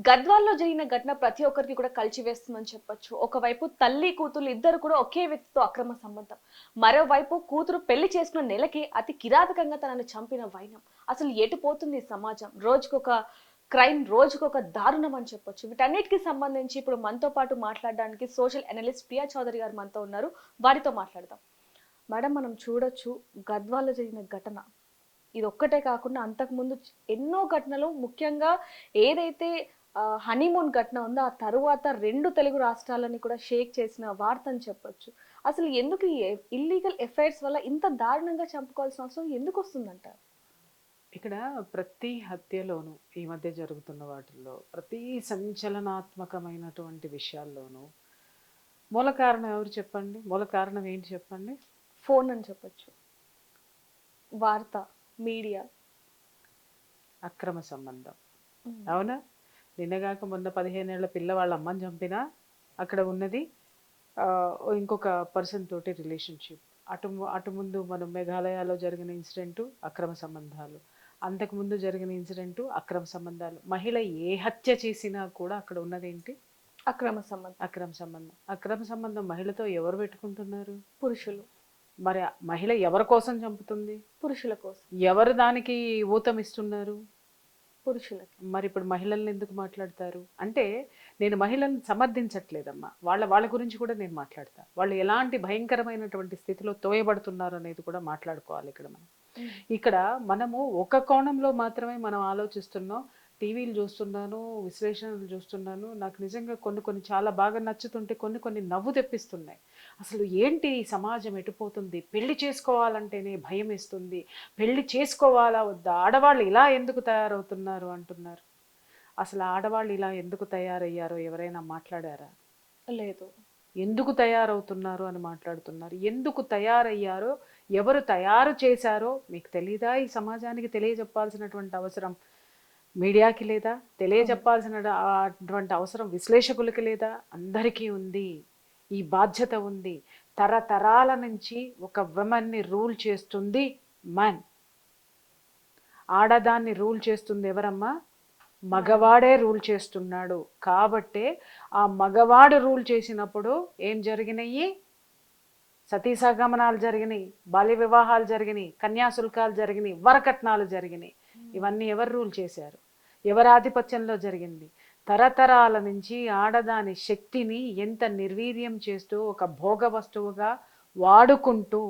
గద్వాల్లో జరిగిన ఘటన ప్రతి ఒక్కరికి కూడా కలిచివేస్తుందని చెప్పొచ్చు. ఒకవైపు తల్లి కూతురు ఇద్దరు కూడా ఒకే వ్యక్తితో అక్రమ సంబంధం. మరోవైపు కూతురు పెళ్లి చేసుకున్న నెలకి అతి కిరాతకంగా తనని చంపిన వైనం. అసలు ఎటు పోతుంది ఈ సమాజం? రోజుకొక క్రైమ్, రోజుకొక దారుణం అని చెప్పొచ్చు. వీటన్నిటికీ సంబంధించి ఇప్పుడు మనతో పాటు మాట్లాడడానికి సోషల్ అనలిస్ట్ ప్రియా చౌదరి గారు మనతో ఉన్నారు. వారితో మాట్లాడదాం. మేడం, మనం చూడొచ్చు గద్వాల్లో జరిగిన ఘటన ఇది ఒక్కటే కాకుండా అంతకుముందు ఎన్నో ఘటనలు, ముఖ్యంగా ఏదైతే హనీమూన్ ఘటన ఉందో ఆ తరువాత 2 తెలుగు రాష్ట్రాలని కూడా షేక్ చేసిన వార్త అని చెప్పొచ్చు. అసలు ఎందుకు ఈ ఇల్లీగల్ ఎఫైర్స్ వల్ల ఇంత దారుణంగా చంపుకోవాల్సిన అవసరం ఎందుకు వస్తుందంటారు? ఇక్కడ ప్రతి హత్యలోనూ ఈ మధ్య జరుగుతున్న వాటిల్లో ప్రతి సంచలనాత్మకమైనటువంటి విషయాల్లోనూ మూల కారణం ఎవరు చెప్పండి? మూల కారణం ఏంటి చెప్పండి? ఫోన్ అని చెప్పొచ్చు, వార్త, మీడియా, అక్రమ సంబంధం. అవునా? నిన్నగాక మొన్న 15 ఏళ్ల పిల్ల వాళ్ళ అమ్మని చంపినా అక్కడ ఉన్నది ఇంకొక పర్సన్ తోటి రిలేషన్షిప్. అటు ముందు మనం మేఘాలయాలో జరిగిన ఇన్సిడెంటు అక్రమ సంబంధాలు, అంతకుముందు జరిగిన ఇన్సిడెంటు అక్రమ సంబంధాలు. మహిళ ఏ హత్య చేసినా కూడా అక్కడ ఉన్నదేంటి? అక్రమ సంబంధం. అక్రమ సంబంధం. అక్రమ సంబంధం మహిళతో ఎవరు పెట్టుకుంటున్నారు? పురుషులు. మరి మహిళ ఎవరి కోసం చంపుతుంది? పురుషుల కోసం. ఎవరు దానికి ఊతం ఇస్తున్నారు? పురుషులకి. మరి ఇప్పుడు మహిళల్ని ఎందుకు మాట్లాడతారు అంటే, నేను మహిళల్ని సమర్థించట్లేదమ్మా, వాళ్ళ గురించి కూడా నేను మాట్లాడతా. వాళ్ళు ఎలాంటి భయంకరమైనటువంటి స్థితిలో తోయబడుతున్నారు అనేది కూడా మాట్లాడుకోవాలి. ఇక్కడ మనము ఒక కోణంలో మాత్రమే మనం ఆలోచిస్తున్నాం. టీవీలు చూస్తున్నాను, విశ్లేషణలు చూస్తున్నాను, నాకు నిజంగా కొన్ని చాలా బాగా నచ్చుతుంటే కొన్ని నవ్వు తెప్పిస్తున్నాయి. అసలు ఏంటి ఈ సమాజం ఎటుపోతుంది? పెళ్లి చేసుకోవాలంటేనే భయం వేస్తుంది, పెళ్లి చేసుకోవాలా వద్దా, ఆడవాళ్ళు ఇలా ఎందుకు తయారవుతున్నారు అంటున్నారు. అసలు ఆడవాళ్ళు ఇలా ఎందుకు తయారయ్యారో ఎవరైనా మాట్లాడారా? లేదు. ఎందుకు ఎందుకు తయారవుతున్నారు అని మాట్లాడుతున్నారు. ఎందుకు తయారయ్యారో, ఎవరు తయారు చేశారో మీకు తెలీదా? ఈ సమాజానికి తెలియజెప్పాల్సినటువంటి అవసరం మీడియాకి లేదా? తెలియజెప్పాల్సినటువంటి అవసరం విశ్లేషకులకి లేదా? అందరికీ ఉంది. ఈ బాధ్యత ఉంది. తరతరాల నుంచి ఒక విమెన్ని రూల్ చేస్తుంది మ్యాన్. ఆడదాన్ని రూల్ చేస్తుంది ఎవరమ్మా? మగవాడే రూల్ చేస్తున్నాడు. కాబట్టే ఆ మగవాడు రూల్ చేసినప్పుడు ఏం జరిగినాయి? సతీసహగమనాలు జరిగినాయి, బాల్య వివాహాలు జరిగినాయి, కన్యాశుల్కాలు జరిగినాయి, వరకట్నాలు జరిగినాయి. ఇవన్నీ ఎవరు రూల్ చేశారు? ఎవరి ఆధిపత్యంలో జరిగింది? తరతరాల నుంచి ఆడదాని శక్తిని ఎంత నిర్వీర్యం చేస్తూ ఒక భోగ వస్తువుగా వాడుకుంటూ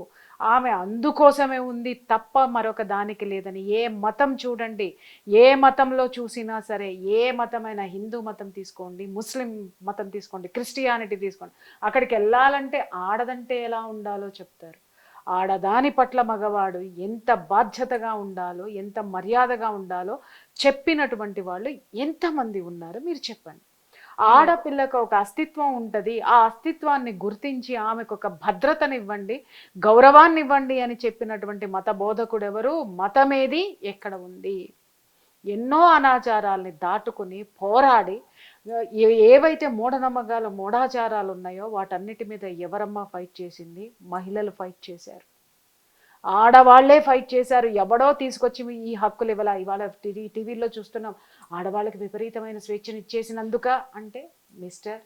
ఆమె అందుకోసమే ఉంది తప్ప మరొక దానికి లేదని. ఏ మతం చూడండి, ఏ మతంలో చూసినా సరే, ఏ మతమైన, హిందూ మతం తీసుకోండి, ముస్లిం మతం తీసుకోండి, క్రిస్టియానిటీ తీసుకోండి, అక్కడికి వెళ్ళాలంటే ఆడదంటే ఎలా ఉండాలో చెప్తారు. ఆడదాని పట్ల మగవాడు ఎంత బాధ్యతగా ఉండాలో, ఎంత మర్యాదగా ఉండాలో చెప్పినటువంటి వాళ్ళు ఎంతమంది ఉన్నారు మీరు చెప్పండి. ఆడపిల్లకు ఒక అస్తిత్వం ఉంటుంది, ఆ అస్తిత్వాన్ని గుర్తించి ఆమెకు ఒక భద్రతనివ్వండి, గౌరవాన్ని ఇవ్వండి అని చెప్పినటువంటి మత బోధకుడు ఎవరు? మతమేది? ఎక్కడ ఉంది? ఎన్నో అనాచారాల్ని దాటుకుని పోరాడి ఏవైతే మూఢనమ్మకాలు, మూఢాచారాలు ఉన్నాయో వాటన్నిటి మీద ఎవరమ్మా ఫైట్ చేసింది? మహిళలు ఫైట్ చేశారు. ఆడవాళ్లే ఫైట్ చేశారు. ఎవడో తీసుకొచ్చి ఈ హక్కులు ఇవ్వాల. ఇవాళ టీవీలో చూస్తున్నాం, ఆడవాళ్ళకి విపరీతమైన స్వేచ్ఛను ఇచ్చేసినందుక అంటే, మిస్టర్,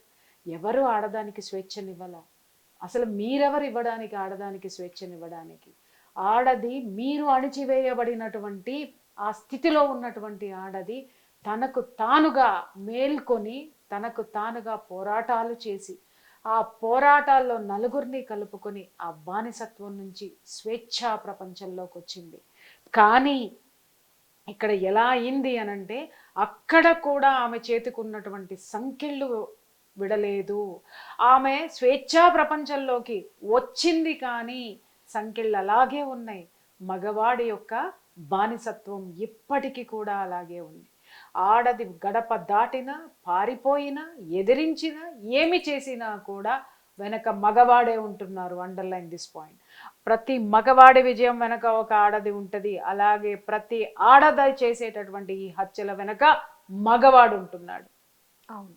ఎవరు ఆడదానికి స్వేచ్ఛనివ్వాల? అసలు మీరెవరు ఇవ్వడానికి ఆడదానికి స్వేచ్ఛనివ్వడానికి? ఆడది మీరు అణిచివేయబడినటువంటి ఆ స్థితిలో ఉన్నటువంటి ఆడది తనకు తానుగా మేల్కొని, తనకు తానుగా పోరాటాలు చేసి, ఆ పోరాటాల్లో నలుగురిని కలుపుకొని ఆ బానిసత్వం నుంచి స్వేచ్ఛా ప్రపంచంలోకి వచ్చింది. కానీ ఇక్కడ ఎలా అయింది అనంటే, అక్కడ కూడా ఆమె చేతికున్నటువంటి సంకెళ్ళు విడలేదు. ఆమె స్వేచ్ఛా ప్రపంచంలోకి వచ్చింది, కానీ సంకెళ్ళు అలాగే ఉన్నాయి. మగవాడి యొక్క బానిసత్వం ఇప్పటికీ కూడా అలాగే ఉంది. ఆడది గడప దాటినా, పారిపోయినా, ఎదిరించినా, ఏమి చేసినా కూడా వెనక మగవాడే ఉంటున్నారు. Underline this point. ప్రతి మగవాడి విజయం వెనక ఒక ఆడది ఉంటుంది. అలాగే ప్రతి ఆడది చేసేటటువంటి ఈ హత్యల వెనక మగవాడు ఉంటున్నాడు. అవును.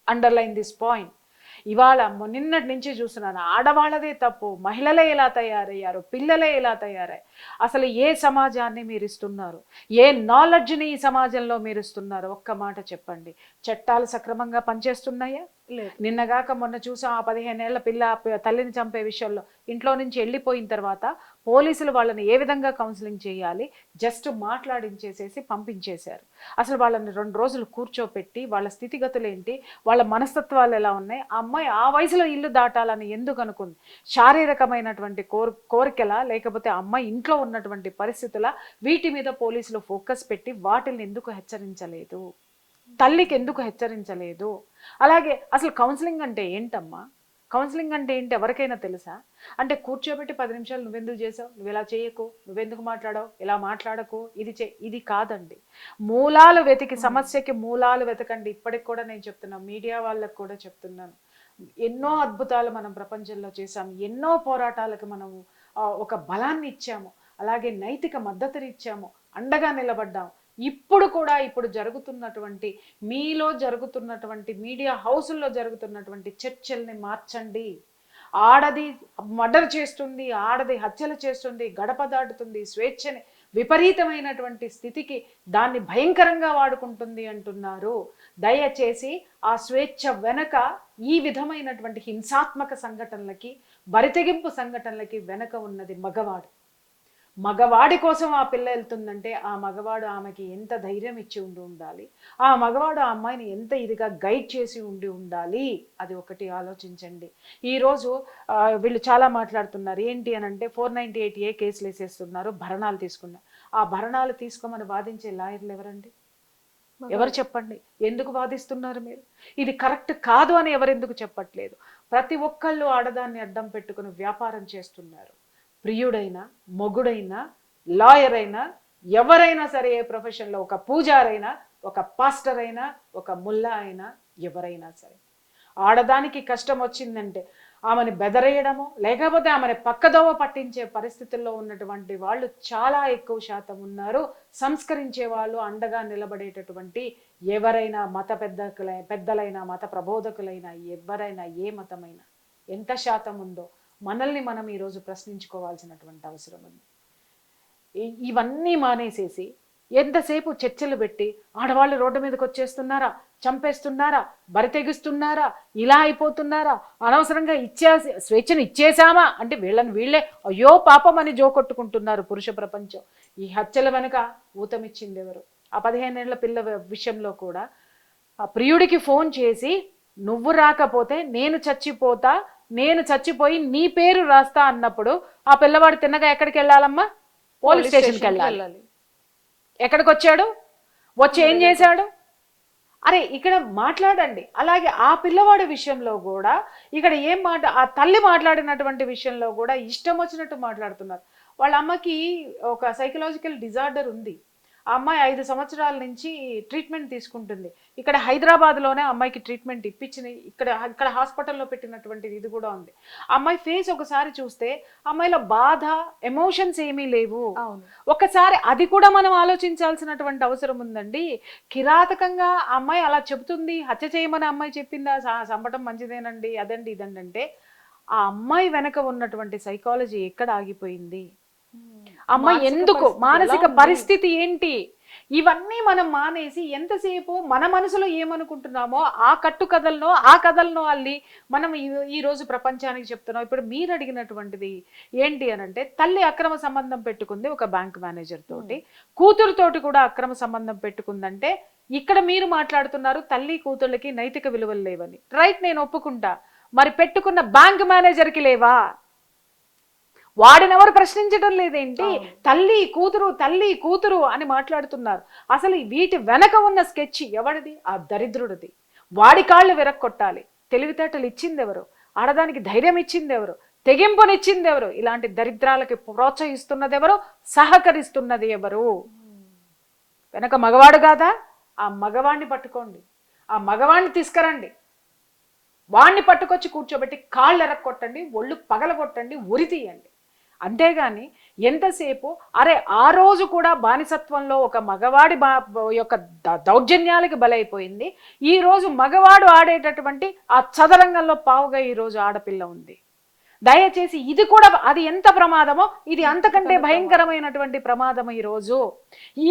Underline this point. ఇవాళ నిన్నటి నుంచి చూస్తున్నాను, ఆడవాళ్ళదే తప్పు, మహిళలే ఎలా తయారయ్యారు, పిల్లలే ఎలా తయారయ్యారు. అసలు ఏ సమాజాన్ని మీరు ఇస్తున్నారు, ఏ నాలెడ్జ్ని ఈ సమాజంలో మీరు ఇస్తున్నారు? ఒక్క మాట చెప్పండి. చట్టాలు సక్రమంగా పనిచేస్తున్నాయా? లేదు. నిన్నగాక మొన్న చూసాం, ఆ 15 ఏళ్ల పిల్ల తల్లిని చంపే విషయంలో ఇంట్లో నుంచి వెళ్ళిపోయిన తర్వాత పోలీసులు వాళ్ళని ఏ విధంగా కౌన్సిలింగ్ చేయాలి, జస్ట్ మాట్లాడించేసేసి పంపించేశారు. అసలు వాళ్ళని 2 రోజులు కూర్చోపెట్టి వాళ్ళ స్థితిగతులు ఏంటి, వాళ్ళ మనస్తత్వాలు ఎలా ఉన్నాయి, ఆ అమ్మాయి ఆ వయసులో ఇల్లు దాటాలని ఎందుకు అనుకుంది? శారీరకమైనటువంటి కోరికలా, లేకపోతే ఆ అమ్మాయి ఇంట్లో ఉన్నటువంటి పరిస్థితుల, వీటి మీద పోలీసులు ఫోకస్ పెట్టి వాటిని ఎందుకు హెచ్చరించలేదు? తల్లికి ఎందుకు హెచ్చరించలేదు? అలాగే అసలు కౌన్సిలింగ్ అంటే ఏంటమ్మా? కౌన్సిలింగ్ అంటే ఏంటి ఎవరికైనా తెలుసా? అంటే కూర్చోబెట్టి 10 నిమిషాలు నువ్వెందుకు చేసావు, నువ్వు ఇలా చేయకు, నువ్వెందుకు మాట్లాడావు, ఇలా మాట్లాడకు, ఇది కాదండి. మూలాలు వెతికి, సమస్యకి మూలాలు వెతకండి. ఇప్పటికి కూడా నేను చెప్తున్నాను, మీడియా వాళ్ళకు కూడా చెప్తున్నాను, ఎన్నో అద్భుతాలు మనం ప్రపంచంలో చేశాము, ఎన్నో పోరాటాలకు మనము ఒక బలాన్ని ఇచ్చాము, అలాగే నైతిక మద్దతుని ఇచ్చాము, అండగా నిలబడ్డాము. ఇప్పుడు జరుగుతున్నటువంటి, మీలో జరుగుతున్నటువంటి, మీడియా హౌసుల్లో జరుగుతున్నటువంటి చర్చల్ని మార్చండి. ఆడది మర్డర్ చేస్తుంది, ఆడది హత్యలు చేస్తుంది, గడప దాటుతుంది, స్వేచ్ఛని విపరీతమైనటువంటి స్థితికి దాన్ని భయంకరంగా వాడుకుంటుంది అంటున్నారు. దయచేసి ఆ స్వేచ్ఛ వెనక ఈ విధమైనటువంటి హింసాత్మక సంఘటనలకి, బరితెగింపు సంఘటనలకి వెనక ఉన్నది మగవాడు. మగవాడి కోసం ఆ పిల్ల వెళ్తుందంటే ఆ మగవాడు ఆమెకి ఎంత ధైర్యం ఇచ్చి ఉండాలి, ఆ మగవాడు ఆ అమ్మాయిని ఎంత ఇదిగా గైడ్ చేసి ఉండాలి. అది ఒకటి ఆలోచించండి. ఈరోజు వీళ్ళు చాలా మాట్లాడుతున్నారు ఏంటి అని అంటే 498A కేసులు వేసేస్తున్నారు, భరణాలు తీసుకున్నారు. ఆ భరణాలు తీసుకోమని వాదించే లాయర్లు ఎవరండి? ఎవరు చెప్పండి? ఎందుకు వాదిస్తున్నారు మీరు? ఇది కరెక్ట్ కాదు అని ఎవరెందుకు చెప్పట్లేదు? ప్రతి ఒక్కళ్ళు ఆడదాన్ని అడ్డం పెట్టుకుని వ్యాపారం చేస్తున్నారు. ప్రియుడైనా, మొగుడైనా, లాయర్ అయినా, ఎవరైనా సరే, ఏ ప్రొఫెషన్లో, ఒక పూజారైనా, ఒక పాస్టర్ అయినా, ఒక ముల్లా అయినా, ఎవరైనా సరే, ఆడదానికి కష్టం వచ్చిందంటే ఆమెను బెదరేయడమో లేకపోతే ఆమెను పక్కదోవ పట్టించే పరిస్థితుల్లో ఉన్నటువంటి వాళ్ళు చాలా ఎక్కువ శాతం ఉన్నారు. సంస్కరించే వాళ్ళు, అండగా నిలబడేటటువంటి ఎవరైనా, మత పెద్దలైనా, మత ప్రబోధకులైనా, ఎవరైనా, ఏ మతమైనా ఎంత శాతం ఉందో మనల్ని మనం ఈరోజు ప్రశ్నించుకోవాల్సినటువంటి అవసరం ఉంది. ఇవన్నీ మానేసేసి ఎంతసేపు చర్చలు పెట్టి ఆడవాళ్ళు రోడ్డు మీదకి వచ్చేస్తున్నారా, చంపేస్తున్నారా, బరితెగిస్తున్నారా, ఇలా అయిపోతున్నారా, అనవసరంగా స్వేచ్ఛను ఇచ్చేసామా అంటే వీళ్ళే అయ్యో పాపం అని జోకొట్టుకుంటున్నారు పురుష ప్రపంచం. ఈ హత్యల వెనుక ఊతమిచ్చింది ఎవరు? ఆ 15 ఏళ్ల పిల్ల విషయంలో కూడా ఆ ప్రియుడికి ఫోన్ చేసి నువ్వు రాకపోతే నేను చచ్చిపోయి నీ పేరు రాస్తా అన్నప్పుడు ఆ పిల్లవాడు తిన్నగా ఎక్కడికి వెళ్ళాలమ్మా? పోలీస్ స్టేషన్కి వెళ్ళాలి. ఎక్కడికి వచ్చాడు? వచ్చి ఏం చేశాడు? అరే ఇక్కడ మాట్లాడండి. అలాగే ఆ పిల్లవాడి విషయంలో కూడా ఇక్కడ ఆ తల్లి మాట్లాడినటువంటి విషయంలో కూడా ఇష్టం వచ్చినట్టు మాట్లాడుతున్నారు. వాళ్ళ అమ్మకి ఒక సైకలాజికల్ డిజార్డర్ ఉంది. ఆ అమ్మాయి 5 సంవత్సరాల నుంచి ట్రీట్మెంట్ తీసుకుంటుంది. ఇక్కడ హైదరాబాద్లోనే అమ్మాయికి ట్రీట్మెంట్ ఇప్పించింది. ఇక్కడ హాస్పిటల్లో పెట్టినటువంటిది ఇది కూడా ఉంది. అమ్మాయి ఫేస్ ఒకసారి చూస్తే అమ్మాయిలో బాధ, ఎమోషన్స్ ఏమీ లేవు. ఒకసారి అది కూడా మనం ఆలోచించాల్సినటువంటి అవసరం ఉందండి. కిరాతకంగా అమ్మాయి అలా చెబుతుంది, హత్య చేయమని అమ్మాయి చెప్పిందా, చంపటం మంచిదేనండి, అదండి ఇదండి అంటే ఆ అమ్మాయి వెనక ఉన్నటువంటి సైకాలజీ ఎక్కడ ఆగిపోయింది? అమ్మాయి ఎందుకు, మానసిక పరిస్థితి ఏంటి? ఇవన్నీ మనం మానేసి ఎంతసేపు మన మనసులో ఏమనుకుంటున్నామో ఆ కథలను అల్లి మనం ఈ రోజు ప్రపంచానికి చెప్తున్నాం. ఇప్పుడు మీరు అడిగినటువంటిది ఏంటి అని అంటే, తల్లి అక్రమ సంబంధం పెట్టుకుంది ఒక బ్యాంక్ మేనేజర్ తోటి, కూతురుతోటి కూడా అక్రమ సంబంధం పెట్టుకుందంటే ఇక్కడ మీరు మాట్లాడుతున్నారు తల్లి కూతుళ్ళకి నైతిక విలువలు లేవని. రైట్, నేను ఒప్పుకుంటా. మరి పెట్టుకున్న బ్యాంక్ మేనేజర్కి లేవా? వాడినెవరు ప్రశ్నించడం లేదేంటి? తల్లి కూతురు అని మాట్లాడుతున్నారు. అసలు వీటి వెనక ఉన్న స్కెచ్ ఎవడిది? ఆ దరిద్రుడిది. వాడి కాళ్ళు విరక్కొట్టాలి. తెలివితేటలు ఇచ్చింది ఎవరు? ఆడదానికి ధైర్యం ఇచ్చింది ఎవరు? తెగింపునిచ్చింది ఎవరు? ఇలాంటి దరిద్రాలకి ప్రోత్సహిస్తున్నది ఎవరు? సహకరిస్తున్నది ఎవరు? వెనక మగవాడు కాదా? ఆ మగవాణ్ణి పట్టుకోండి, ఆ మగవాణ్ణి తీసుకురండి, వాణ్ణి పట్టుకొచ్చి కూర్చోబెట్టి కాళ్ళు ఎరక్కొట్టండి, ఒళ్ళు పగలగొట్టండి, ఉరి తీయండి. అంతేగాని ఎంతసేపు అరే ఆ రోజు కూడా బానిసత్వంలో ఒక మగవాడి యొక్క దౌర్జన్యాలకి బలైపోయింది, ఈ రోజు మగవాడు ఆడేటటువంటి ఆ చదరంగంలో పావుగా ఈ రోజు ఆడపిల్ల ఉంది. దయచేసి ఇది కూడా అది ఎంత ప్రమాదమో ఇది అంతకంటే భయంకరమైనటువంటి ప్రమాదం. ఈరోజు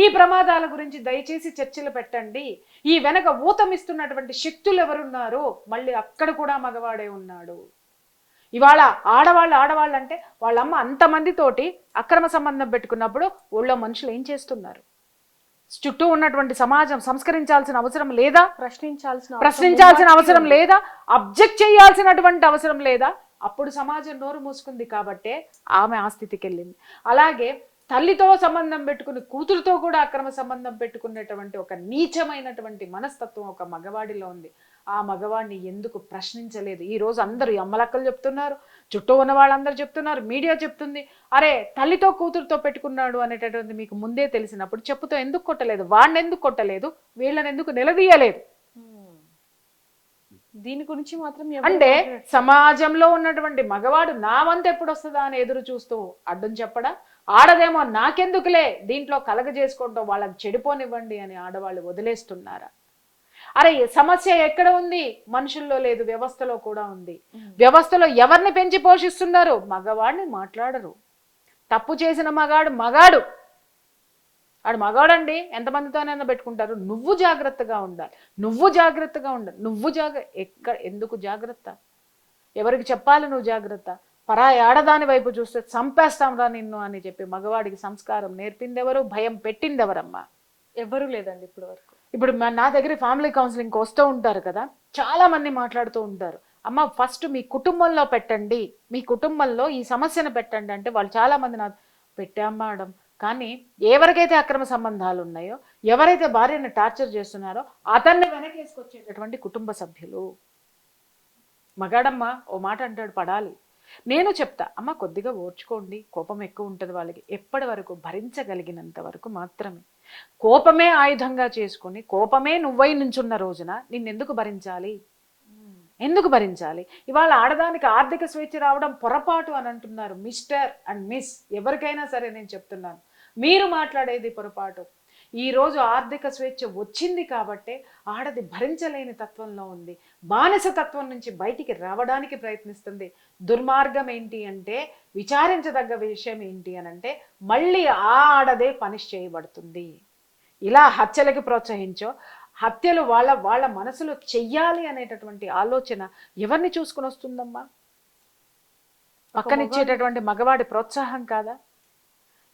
ఈ ప్రమాదాల గురించి దయచేసి చర్చలు పెట్టండి. ఈ వెనక ఊతమిస్తున్నటువంటి శక్తులు ఎవరున్నారు, మళ్ళీ అక్కడ కూడా మగవాడే ఉన్నాడు. ఇవాళ ఆడవాళ్ళు అంటే వాళ్ళమ్మ అంతమందితోటి అక్రమ సంబంధం పెట్టుకున్నప్పుడు ఊళ్ళో మనుషులు ఏం చేస్తున్నారు? చుట్టూ ఉన్నటువంటి సమాజం సంస్కరించాల్సిన అవసరం లేదా? ప్రశ్నించాల్సిన అవసరం లేదా? అబ్జెక్ట్ చేయాల్సినటువంటి అవసరం లేదా? అప్పుడు సమాజం నోరు మూసుకుంది కాబట్టే ఆమె ఆ స్థితికి వెళ్ళింది. అలాగే తల్లితో సంబంధం పెట్టుకుని కూతురుతో కూడా అక్రమ సంబంధం పెట్టుకునేటువంటి ఒక నీచమైనటువంటి మనస్తత్వం ఒక మగవాడిలో ఉంది. ఆ మగవాడిని ఎందుకు ప్రశ్నించలేదు? ఈ రోజు అందరూ అమ్మలక్కలు చెప్తున్నారు, చుట్టూ ఉన్న వాళ్ళందరూ చెప్తున్నారు, మీడియా చెప్తుంది. అరే తల్లితో కూతురుతో పెట్టుకున్నాడు అనేటటువంటి మీకు ముందే తెలిసినప్పుడు చెప్పుతో ఎందుకు కొట్టలేదు? వాడిని ఎందుకు కొట్టలేదు? వీళ్ళని ఎందుకు నిలదీయలేదు? దీని గురించి మాత్రం అంటే సమాజంలో ఉన్నటువంటి మగవాడు నా వంత ఎప్పుడు వస్తుందా అని ఎదురు చూస్తూ అడ్డం చెప్పడా? ఆడదేమో నాకెందుకులే దీంట్లో కలగ చేసుకుంటూ వాళ్ళని చెడిపోనివ్వండి అని ఆడవాళ్ళు వదిలేస్తున్నారా? అరే సమస్య ఎక్కడ ఉంది? మనుషుల్లో లేదు, వ్యవస్థలో కూడా ఉంది. వ్యవస్థలో ఎవరిని పెంచి పోషిస్తున్నారు? మగవాడిని మాట్లాడరు. తప్పు చేసిన మగాడు ఆడు మగాడండి, ఎంతమందితోనైనా పెట్టుకుంటారు. నువ్వు జాగ్రత్తగా ఉండాలి, ఎందుకు జాగ్రత్త? ఎవరికి చెప్పాలి నువ్వు జాగ్రత్త? పరాయి ఆడదాని వైపు చూస్తే చంపేస్తాంరా నిన్ను అని చెప్పి మగవాడికి సంస్కారం నేర్పింది ఎవరు? భయం పెట్టింది ఎవరమ్మా? ఎవరు లేదండి ఇప్పటి వరకు. ఇప్పుడు నా దగ్గర ఫ్యామిలీ కౌన్సిలింగ్కి వస్తూ ఉంటారు కదా, చాలా మంది మాట్లాడుతూ ఉంటారు, అమ్మ ఫస్ట్ మీ కుటుంబంలో పెట్టండి, మీ కుటుంబంలో ఈ సమస్యను పెట్టండి అంటే వాళ్ళు చాలా మంది నా పెట్టాం మేడం, కానీ ఎవరికైతే అక్రమ సంబంధాలు ఉన్నాయో, ఎవరైతే భార్యను టార్చర్ చేస్తున్నారో అతన్ని వెనకేసుకొచ్చేటటువంటి కుటుంబ సభ్యులు. మగాడమ్మ ఓ మాట అంటాడు, పడాలి. నేను చెప్తా అమ్మ కొద్దిగా ఓర్చుకోండి, కోపం ఎక్కువ ఉంటుంది వాళ్ళకి, ఎప్పటి వరకు భరించగలిగినంత వరకు మాత్రమే. కోపమే ఆయుధంగా చేసుకుని కోపమే నువ్వై నుంచున్న రోజున నిన్నెందుకు భరించాలి? ఎందుకు భరించాలి? ఇవాళ ఆడదానికి ఆర్థిక స్వేచ్ఛ రావడం పొరపాటు అని అంటున్నారు మిస్టర్ అండ్ మిస్. ఎవరికైనా సరే నేను చెప్తున్నాను, మీరు మాట్లాడేది పొరపాటు. ఈరోజు ఆర్థిక స్వేచ్ఛ వచ్చింది కాబట్టే ఆడది భరించలేని తత్వంలో ఉంది, బానిస తత్వం నుంచి బయటికి రావడానికి ప్రయత్నిస్తుంది. దుర్మార్గం ఏంటి అంటే, విచారించదగ్గ విషయం ఏంటి అని అంటే, మళ్ళీ ఆ ఆడదే పనిష్ చేయబడుతుంది. ఇలా హత్యలకి ప్రోత్సహించో, హత్యలు వాళ్ళ మనసులో చెయ్యాలి అనేటటువంటి ఆలోచన ఎవరిని చూసుకుని వస్తుందమ్మా? పక్కనిచ్చేటటువంటి మగవాడి ప్రోత్సాహం కాదా?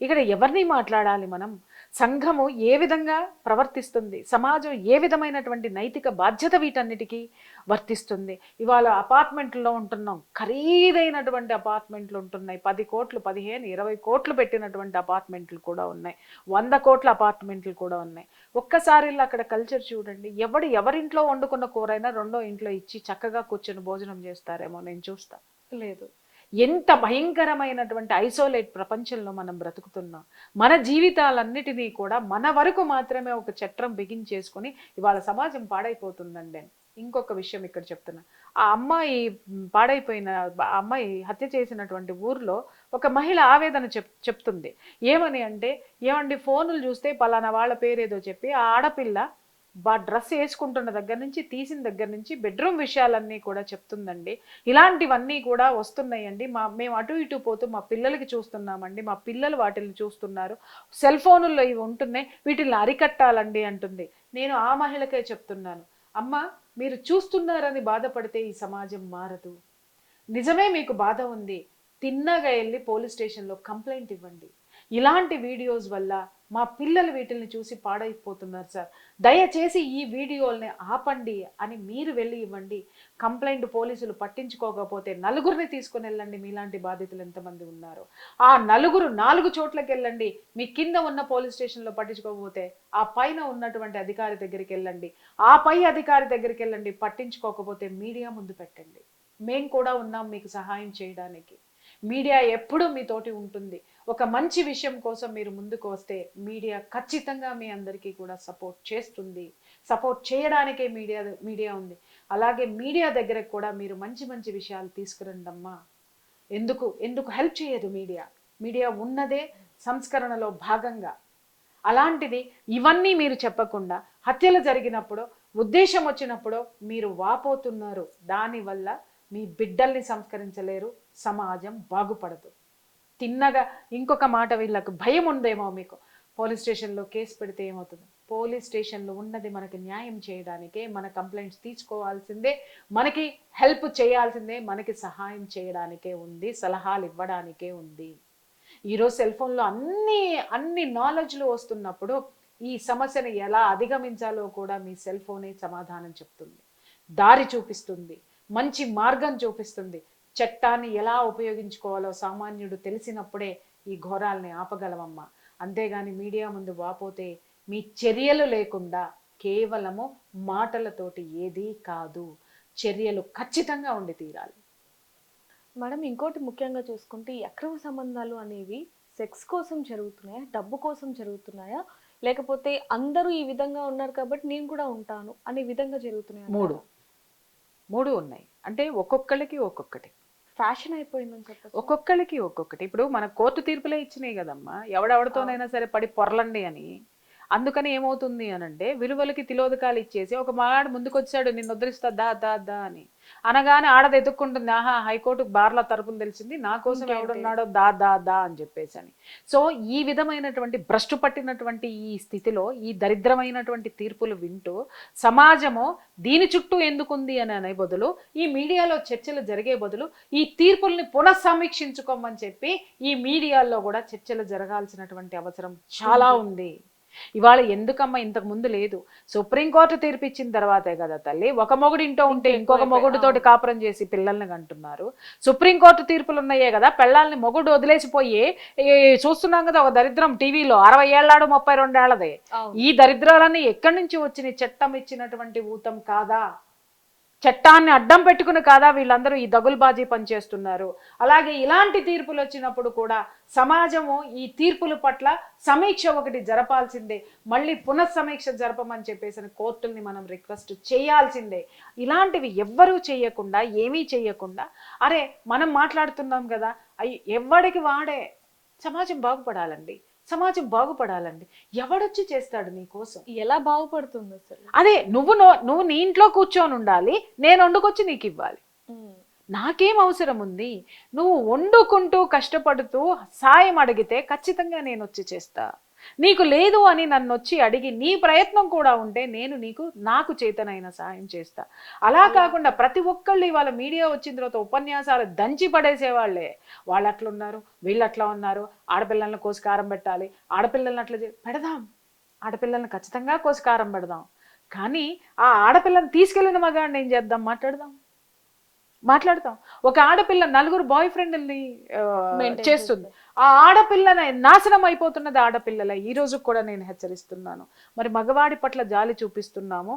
ఇక్కడ ఎవరిని మాట్లాడాలి మనం? సంఘము ఏ విధంగా ప్రవర్తిస్తుంది, సమాజం ఏ విధమైనటువంటి నైతిక బాధ్యత వీటన్నిటికీ వర్తిస్తుంది? ఇవాళ అపార్ట్మెంట్లో ఉంటున్నాం, ఖరీదైనటువంటి అపార్ట్మెంట్లు ఉంటున్నాయి. 10 కోట్లు 15 20 కోట్లు పెట్టినటువంటి అపార్ట్మెంట్లు కూడా ఉన్నాయి, 100 కోట్ల అపార్ట్మెంట్లు కూడా ఉన్నాయి. ఒక్కసారి అక్కడ కల్చర్ చూడండి. ఎవరింట్లో వండుకున్న కూరైనా రెండో ఇంట్లో ఇచ్చి చక్కగా కూర్చొని భోజనం చేస్తారేమో నేను చూస్తా. లేదు. ఎంత భయంకరమైనటువంటి ఐసోలేట్ ప్రపంచంలో మనం బ్రతుకుతున్నాం. మన జీవితాలన్నిటినీ కూడా మన వరకు మాత్రమే ఒక చట్రం బిగించేసుకొని ఇవాళ సమాజం పాడైపోతుందండి. ఇంకొక విషయం ఇక్కడ చెప్తున్నా, ఆ అమ్మాయి పాడైపోయిన అమ్మాయి హత్య చేసినటువంటి ఊర్లో ఒక మహిళ ఆవేదన చెప్తుంది. ఏమని అంటే, ఏమండి ఫోనులు చూస్తే పలానా వాళ్ళ పేరేదో చెప్పి ఆ ఆడపిల్ల డ్రెస్ వేసుకుంటున్న దగ్గర నుంచి, తీసిన దగ్గర నుంచి బెడ్రూమ్ విషయాలన్నీ కూడా చెప్తుందండి. ఇలాంటివన్నీ కూడా వస్తున్నాయండి. మేము అటు ఇటు పోతూ మా పిల్లలకి చూస్తున్నామండి, మా పిల్లలు వాటిని చూస్తున్నారు, సెల్ ఫోనుల్లో ఇవి ఉంటున్నాయి, వీటిని అరికట్టాలండి అంటుంది. నేను ఆ మహిళకే చెప్తున్నాను, అమ్మ మీరు చూస్తున్నారని బాధపడితే ఈ సమాజం మారదు. నిజమే మీకు బాధ ఉంది, తిన్నగా వెళ్ళి పోలీస్ స్టేషన్లో కంప్లైంట్ ఇవ్వండి. ఇలాంటి వీడియోస్ వల్ల మా పిల్లలు వీటిని చూసి పాడైపోతున్నారు సార్, దయచేసి ఈ వీడియోల్ని ఆపండి అని మీరు వెళ్ళి ఇవ్వండి. కంప్లైంట్ పోలీసులు పట్టించుకోకపోతే నలుగురిని తీసుకుని వెళ్ళండి. మీలాంటి బాధితులు ఎంతమంది ఉన్నారు, ఆ నలుగురు 4 చోట్లకి వెళ్ళండి. మీ కింద ఉన్న పోలీస్ స్టేషన్లో పట్టించుకోకపోతే ఆ పైన ఉన్నటువంటి అధికారి దగ్గరికి వెళ్ళండి, ఆ పై అధికారి దగ్గరికి వెళ్ళండి. పట్టించుకోకపోతే మీడియా ముందు పెట్టండి, మేము కూడా ఉన్నాం మీకు సహాయం చేయడానికి. మీడియా ఎప్పుడూ మీతోటి ఉంటుంది. ఒక మంచి విషయం కోసం మీరు ముందుకు వస్తే మీడియా ఖచ్చితంగా మీ అందరికీ కూడా సపోర్ట్ చేస్తుంది. సపోర్ట్ చేయడానికే మీడియా ఉంది. అలాగే మీడియా దగ్గరకు కూడా మీరు మంచి మంచి విషయాలు తీసుకురండి అమ్మా. ఎందుకు హెల్ప్ చేయదు మీడియా? మీడియా ఉన్నదే సంస్కరణలో భాగంగా. అలాంటిది ఇవన్నీ మీరు చెప్పకుండా హత్యలు జరిగినప్పుడు ఉద్దేశం వచ్చినప్పుడు మీరు వాపోతున్నారు. దానివల్ల మీ బిడ్డల్ని సంస్కరించలేరు, సమాజం బాగుపడదు. తిన్నగా ఇంకొక మాట, వీళ్ళకు భయం ఉందేమో మీకు, పోలీస్ స్టేషన్లో కేసు పెడితే ఏమవుతుంది? పోలీస్ స్టేషన్లో ఉన్నది మనకి న్యాయం చేయడానికే, మన కంప్లైంట్స్ తీసుకోవాల్సిందే, మనకి హెల్ప్ చేయాల్సిందే, మనకి సహాయం చేయడానికే ఉంది, సలహాలు ఇవ్వడానికే ఉంది. ఈరోజు సెల్ ఫోన్లో అన్ని నాలెడ్జ్లు వస్తున్నప్పుడు ఈ సమస్యను ఎలా అధిగమించాలో కూడా మీ సెల్ ఫోనే సమాధానం చెప్తుంది, దారి చూపిస్తుంది, మంచి మార్గం చూపిస్తుంది. చట్టాన్ని ఎలా ఉపయోగించుకోవాలో సామాన్యుడు తెలిసినప్పుడే ఈ ఘోరాల్ని ఆపగలమమ్మా. అంతేగాని మీడియా ముందు వాపోతే మీ చర్యలు లేకుండా కేవలము మాటలతోటి ఏదీ కాదు, చర్యలు ఖచ్చితంగా ఉండి తీరాలి. మేడం, ఇంకోటి ముఖ్యంగా చూసుకుంటే ఈ అక్రమ సంబంధాలు అనేవి సెక్స్ కోసం జరుగుతున్నాయా, డబ్బు కోసం జరుగుతున్నాయా, లేకపోతే అందరూ ఈ విధంగా ఉన్నారు కాబట్టి నేను కూడా ఉంటాను అనే విధంగా జరుగుతున్నాయా? మూడు ఉన్నాయి. అంటే ఒక్కొక్కరికి ఒక్కొక్కటి ఫ్యాషన్ అయిపోయిందని చెప్పచ్చు. ఒక్కొక్కరికి ఒక్కొక్కటి. ఇప్పుడు మన కోర్టు తీర్పులే ఇచ్చినాయి కదమ్మా, ఎవడెవడితోనైనా సరే పడి పొరలండి అని. అందుకని ఏమవుతుంది అనంటే విలువలకి తిలోదకాలు ఇచ్చేసి ఒక మగాడు ముందుకు వచ్చాడు, నిన్ను వదిలిస్తా దా దా దా అని అనగానే ఆడది ఎదుక్కుంటుంది, ఆహా హైకోర్టుకు బార్ల తరపున తెలిసింది, నా కోసం ఎవడున్నాడో దా దా దా అని చెప్పేసి అని. సో ఈ విధమైనటువంటి భ్రష్టు పట్టినటువంటి ఈ స్థితిలో ఈ దరిద్రమైనటువంటి తీర్పులు వింటూ సమాజము దీని చుట్టూ ఎందుకుంది అని అనే బదులు, ఈ మీడియాలో చర్చలు జరిగే బదులు ఈ తీర్పుల్ని పునఃసమీక్షించుకోమని చెప్పి ఈ మీడియాలో కూడా చర్చలు జరగాల్సినటువంటి అవసరం చాలా ఉంది. ఇవాళ ఎందుకమ్మా ఇంతకు ముందు లేదు? సుప్రీంకోర్టు తీర్పిచ్చిన తర్వాతే కదా తల్లి, ఒక మొగుడు ఇంటో ఉంటే ఇంకొక మొగుడుతోటి కాపురం చేసి పిల్లల్ని కంటున్నారు. సుప్రీంకోర్టు తీర్పులు ఉన్నాయే కదా, పెళ్ళాలని మొగుడు వదిలేసిపోయి చూస్తున్నాం కదా ఒక దరిద్రం టీవీలో, 60 ఏళ్ళాడు 32 ఏళ్ళదే. ఈ దరిద్రాలన్నీ ఎక్కడి నుంచి వచ్చినాయి? చట్టం ఇచ్చినటువంటి ఊతం కాదా? చట్టాన్ని అడ్డం పెట్టుకుని కాదా వీళ్ళందరూ ఈ దగులుబాజీ పనిచేస్తున్నారు? అలాగే ఇలాంటి తీర్పులు వచ్చినప్పుడు కూడా సమాజము ఈ తీర్పుల పట్ల సమీక్ష ఒకటి జరపాల్సిందే, మళ్ళీ పునఃసమీక్ష జరపమని చెప్పేసి కోర్టుల్ని మనం రిక్వెస్ట్ చేయాల్సిందే. ఇలాంటివి ఎవ్వరూ చేయకుండా, ఏమీ చేయకుండా, అరే మనం మాట్లాడుతున్నాం కదా, ఎవడికి వాడే సమాజం బాగుపడాలండి, సమాజం బాగుపడాలండి. ఎవడొచ్చి చేస్తాడు నీ కోసం? ఎలా బాగుపడుతుంది అసలు? అదే నువ్వు నీ ఇంట్లో కూర్చొని ఉండాలి, నేను వండుకొచ్చి నీకు ఇవ్వాలి. నాకేం అవసరం ఉంది? నువ్వు వండుకుంటూ కష్టపడుతూ సాయం అడిగితే ఖచ్చితంగా నేను వచ్చి చేస్తా. నీకు లేదు అని నన్ను వచ్చి అడిగి నీ ప్రయత్నం కూడా ఉంటే నేను నాకు చేతనైన సాయం చేస్తా. అలా కాకుండా ప్రతి ఒక్కళ్ళు ఇవాళ మీడియా వచ్చిన తర్వాత ఉపన్యాసాలు దంచి పడేసేవాళ్లే. వాళ్ళు అట్లా ఉన్నారు, వీళ్ళు అట్లా ఉన్నారు, ఆడపిల్లల్ని కోసి కారం పెట్టాలి, ఆడపిల్లల్ని అట్లా పెడదాం, ఆడపిల్లల్ని ఖచ్చితంగా కోసి కారం పెడదాం. కానీ ఆ ఆడపిల్లని తీసుకెళ్ళిన మగాడిని ఏం చేద్దాం? మాట్లాడతాం. ఒక ఆడపిల్ల 4 బాయ్ ఫ్రెండ్ని చేస్తుంది, ఆ ఆడపిల్లనే నాశనం అయిపోతున్నది ఆడపిల్లలే. ఈ రోజు కూడా నేను హెచ్చరిస్తున్నాను, మరి మగవాడి పట్ల జాలి చూపిస్తున్నాము,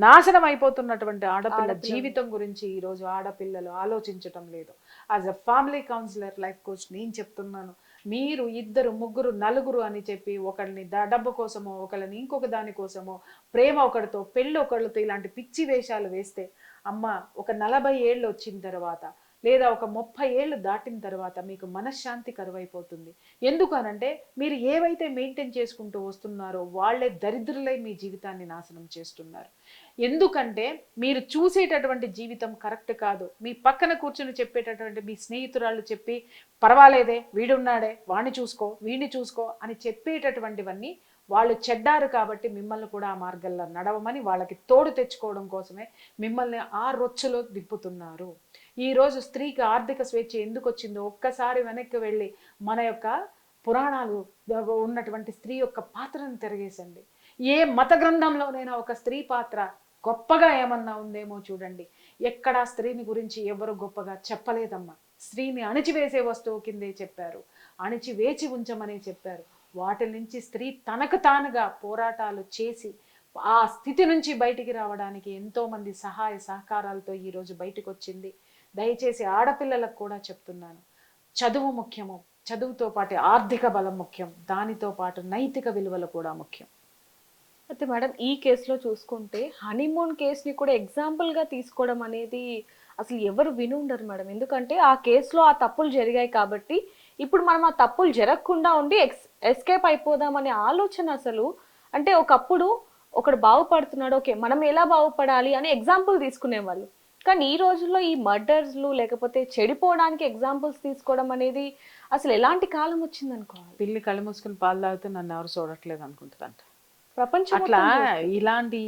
నాశనం అయిపోతున్నటువంటి ఆడపిల్ల జీవితం గురించి ఈ రోజు ఆడపిల్లలు ఆలోచించటం లేదు. As a family counsellor, life coach నేను చెప్తున్నాను, మీరు 2, 3, 4 అని చెప్పి ఒకళ్ళని డబ్బు కోసమో, ఒకళ్ళని ఇంకొక దాని కోసమో, ప్రేమ ఒకరితో, పెళ్ళి ఒకళ్ళతో ఇలాంటి పిచ్చి వేషాలు వేస్తే అమ్మ ఒక 40 ఏళ్ళు వచ్చిన తర్వాత లేదా ఒక 30 ఏళ్ళు దాటిన తర్వాత మీకు మనశ్శాంతి కరువైపోతుంది. ఎందుకనంటే మీరు ఏవైతే మెయింటైన్ చేసుకుంటూ వస్తున్నారో వాళ్ళే దరిద్రులై మీ జీవితాన్ని నాశనం చేస్తున్నారు. ఎందుకంటే మీరు చూసేటటువంటి జీవితం కరెక్ట్ కాదు. మీ పక్కన కూర్చొని చెప్పేటటువంటి మీ స్నేహితురాళ్ళు చెప్పి పర్వాలేదే, వీడున్నాడే, వాణ్ణి చూసుకో, వీడిని చూసుకో అని చెప్పేటటువంటివన్నీ వాళ్ళు చెడ్డారు కాబట్టి మిమ్మల్ని కూడా ఆ మార్గంలో నడవమని వాళ్ళకి తోడు తెచ్చుకోవడం కోసమే మిమ్మల్ని ఆ రొచ్చులో దిప్పుతున్నారు. ఈరోజు స్త్రీకి ఆర్థిక స్వేచ్ఛ ఎందుకు వచ్చిందో ఒక్కసారి వెనక్కి వెళ్ళి మన యొక్క పురాణాలు ఉన్నటువంటి స్త్రీ యొక్క పాత్రను తిరగేసండి. ఏ మత గ్రంథంలోనైనా ఒక స్త్రీ పాత్ర గొప్పగా ఏమన్నా ఉందేమో చూడండి. ఎక్కడా స్త్రీని గురించి ఎవరు గొప్పగా చెప్పలేదమ్మా. స్త్రీని అణిచివేసే వస్తువు కిందే చెప్పారు, అణిచివేచి ఉంచమని చెప్పారు. వాటి నుంచి స్త్రీ తనకు తానుగా పోరాటాలు చేసి ఆ స్థితి నుంచి బయటికి రావడానికి ఎంతో మంది సహాయ సహకారాలతో ఈరోజు బయటకు వచ్చింది. దయచేసి ఆడపిల్లలకు కూడా చెప్తున్నాను, చదువు ముఖ్యము, చదువుతో పాటు ఆర్థిక బలం ముఖ్యం, దానితో పాటు నైతిక విలువలు కూడా ముఖ్యం. అయితే మేడం, ఈ కేసులో చూసుకుంటే హనీమూన్ కేసుని కూడా ఎగ్జాంపుల్గా తీసుకోవడం అనేది అసలు ఎవరు విని ఉండరు మేడం. ఎందుకంటే ఆ కేసులో ఆ తప్పులు జరిగాయి కాబట్టి ఇప్పుడు మనం ఆ తప్పులు జరగకుండా ఉండి ఎస్కేప్ అయిపోదామనే ఆలోచన అసలు, అంటే ఒకప్పుడు ఒకడు బాగుపడుతున్నాడు, ఓకే మనం ఎలా బాగుపడాలి అని ఎగ్జాంపుల్ తీసుకునేవాళ్ళు. కానీ ఈ రోజుల్లో ఈ మర్డర్స్లు లేకపోతే చెడిపోవడానికి ఎగ్జాంపుల్స్ తీసుకోవడం అనేది అసలు ఎలాంటి కాలం వచ్చింది అనుకోవాలి. పిల్లి కళ్ళు మూసుకుని పాలు తాగితే నన్ను ఎవరు చూడట్లేదు అనుకుంటుందంట. ప్రపంచం అట్లా మొత్తం చూస్తుంది. ఇలాంటి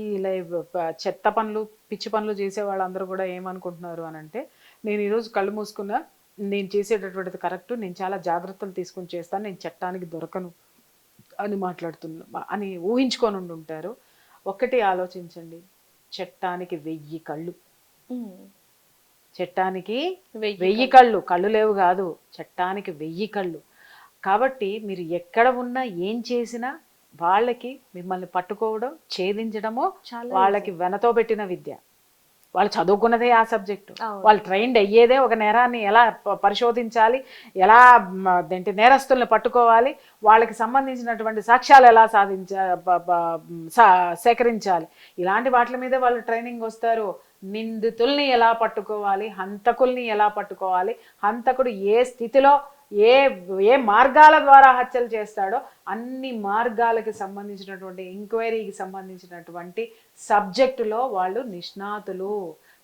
చెత్త పనులు పిచ్చి పనులు చేసే వాళ్ళందరూ కూడా ఏమనుకుంటున్నారు అని అంటే, నేను ఈరోజు కళ్ళు మూసుకున్నా, నేను చేసేటటువంటిది కరెక్ట్, నేను చాలా జాగ్రత్తలు తీసుకుని చేస్తాను, నేను చట్టానికి దొరకను అని మాట్లాడుతున్నా అని ఊహించుకొని ఉంటారు. ఒక్కటి ఆలోచించండి, చట్టానికి 1000 కళ్ళు. చట్టానికి 1000 కళ్ళు, కళ్ళు లేవు కాదు, చట్టానికి 1000 కళ్ళు. కాబట్టి మీరు ఎక్కడ ఉన్నా ఏం చేసినా వాళ్ళకి మిమ్మల్ని పట్టుకోవడం, ఛేదించడమో వాళ్ళకి వెనతో పెట్టిన విద్య. వాళ్ళు చదువుకున్నదే ఆ సబ్జెక్టు, వాళ్ళు ట్రైన్డ్ అయ్యేదే ఒక నేరాన్ని ఎలా పరిశోధించాలి, ఎలా నేరస్తుల్ని పట్టుకోవాలి, వాళ్ళకి సంబంధించినటువంటి సాక్ష్యాలు ఎలా సేకరించాలి, ఇలాంటి వాటి మీదే వాళ్ళు ట్రైనింగ్ వస్తారు. నిందితుల్ని ఎలా పట్టుకోవాలి, హంతకుల్ని ఎలా పట్టుకోవాలి, హంతకుడు ఏ స్థితిలో ఏ ఏ మార్గాల ద్వారా హత్యలు చేస్తాడో అన్ని మార్గాలకి సంబంధించినటువంటి ఎంక్వైరీకి సంబంధించినటువంటి సబ్జెక్టులో వాళ్ళు నిష్ణాతులు,